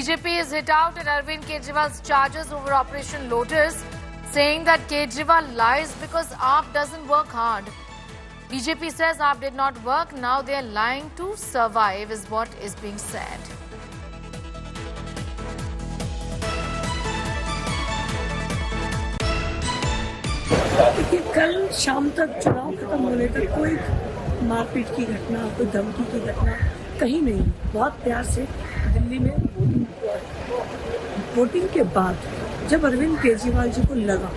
BJP is hit out at Arvind Kejriwal's charges over Operation Lotus, saying that Kejriwal lies because AAP doesn't work hard. BJP says AAP did not work, now they are lying to survive, is what is being said. देखिए, कल शाम तक चुनाव खत्म होने तक कोई मारपीट की घटना, कोई धमकी की घटना कहीं नहीं। बहुत प्यार से दिल्ली में वोटिंग हुआ। वोटिंग के बाद जब अरविंद केजरीवाल जी को लगा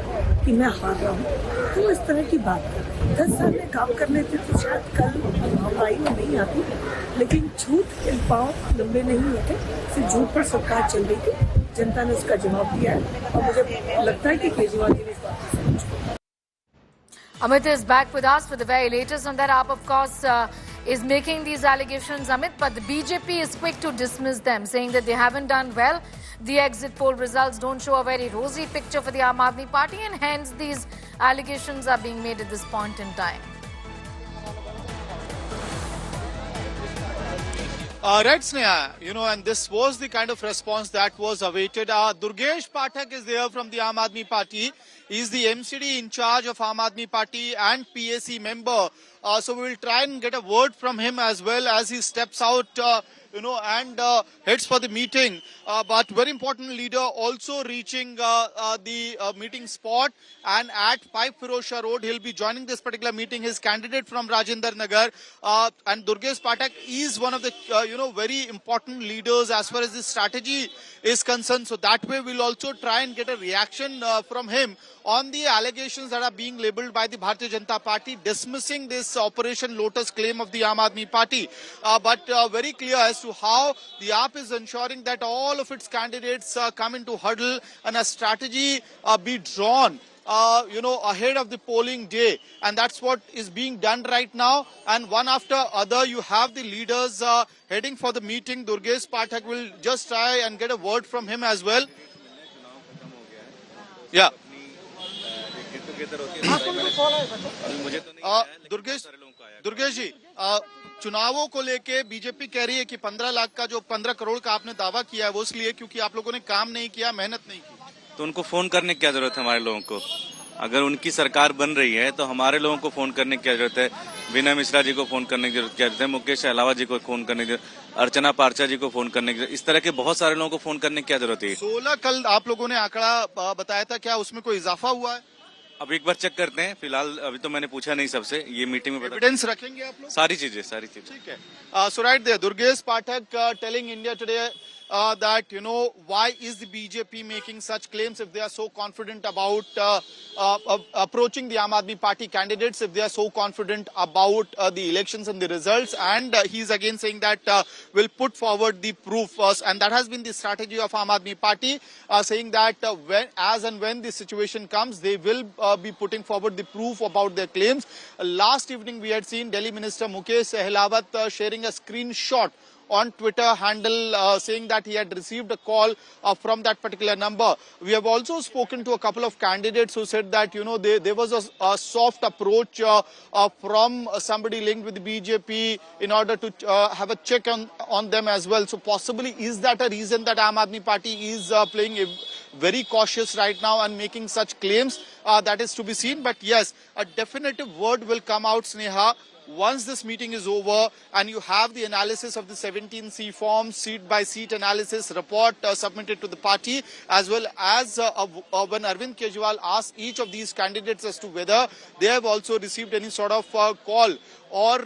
कि मैं हार रहा हूँ, तो इस तरह की बात कर 10 साल में काम करने थे तो शायद कल महंगाई में नहीं आती, लेकिन झूठ के पाँव लंबे नहीं होते। सिर्फ झूठ पर सरकार चल रही थी, जनता ने उसका जवाब दिया है और मुझे लगता है कि केजरीवाल जी ने इस बात को समझा। Amit is back with us for the very latest on that. AAP, of course, is making these allegations, Amit, but the BJP is quick to dismiss them, saying that they haven't done well. The exit poll results don't show a very rosy picture for the Aam Aadmi Party, and hence these allegations are being made at this point in time. Right, Sneha, and this was the kind of response that was awaited. Durgesh Pathak is there from the Aam Aadmi Party. He is the MCD in charge of Aam Aadmi Party and PAC member. So we will try and get a word from him as well as he steps out, and heads for the meeting. But very important leader also reaching the meeting spot, and at 5 Firozshah Road, he'll be joining this particular meeting. His candidate from Rajinder Nagar, and Durgesh Pathak is one of the very important leaders as far as the strategy is concerned. So that way we'll also try and get a reaction from him on the allegations that are being labelled by the Bharatiya Janata Party, dismissing this Operation Lotus claim of the Aam Aadmi Party. But very clear as to how the AAP is ensuring that all of its candidates come into huddle and a strategy be drawn ahead of the polling day, and that's what is being done right now. And one after other, you have the leaders heading for the meeting. Durgesh Pathak will just try and get a word from him as well. Yeah. Durgesh जी, चुनावों को लेके BJP कह रही है कि 15 लाख का जो 15 करोड़ का आपने दावा किया है वो इसलिए क्योंकि आप लोगों ने काम नहीं किया, मेहनत नहीं की। तो उनको फोन करने की क्या जरूरत है हमारे लोगों को? अगर उनकी सरकार बन रही है तो हमारे लोगों को फोन करने की क्या जरूरत है? विनय मिश्रा जी को फोन करने की जरूरत है, मुकेश अहलावत जी को फोन करने की, अर्चना पारचा जी को फोन करने की, इस तरह के बहुत सारे लोगों को फोन करने की क्या जरूरत है? 16 कल आप लोगों ने आंकड़ा बताया था, क्या उसमें कोई इजाफा हुआ है? अब एक बार चेक करते हैं, फिलहाल अभी तो मैंने पूछा नहीं सबसे, ये मीटिंग में एविडेंस रखेंगे आप लोग? सारी चीजें ठीक है। So right there, Durgesh Pathak telling India Today that why is the BJP making such claims if they are so confident about approaching the Aam Aadmi Party candidates, if they are so confident about the elections and the results, and he's again saying that will put forward the proof first, and that has been the strategy of Aam Aadmi Party, saying that when the situation comes, they will be putting forward the proof about their claims. Last evening we had seen Delhi Minister Mukesh Ahlawat sharing a screenshot on Twitter handle saying that he had received a call from that particular number. We have also spoken to a couple of candidates who said that there was a soft approach from somebody linked with the BJP in order to have a check on them as well. So possibly is that a reason that Aam Aadmi Party is playing very cautious right now and making such claims? That is to be seen. But yes, a definitive word will come out, Sneha, once this meeting is over and you have the analysis of the 17C forms, seat by seat analysis report submitted to the party, as well as when Arvind Kejriwal asked each of these candidates as to whether they have also received any sort of call or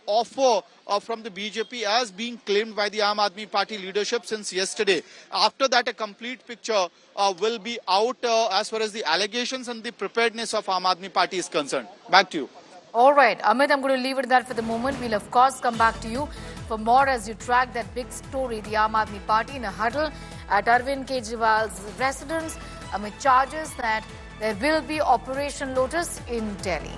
offer from the BJP as being claimed by the Aam Aadmi Party leadership since yesterday. After that, a complete picture will be out as far as the allegations and the preparedness of Aam Aadmi Party is concerned. Back to you. All right, Amit, I'm going to leave it at that for the moment. We'll, of course, come back to you for more as you track that big story, the Aam Aadmi Party in a huddle at Arvind Kejriwal's residence amid charges that there will be Operation Lotus in Delhi.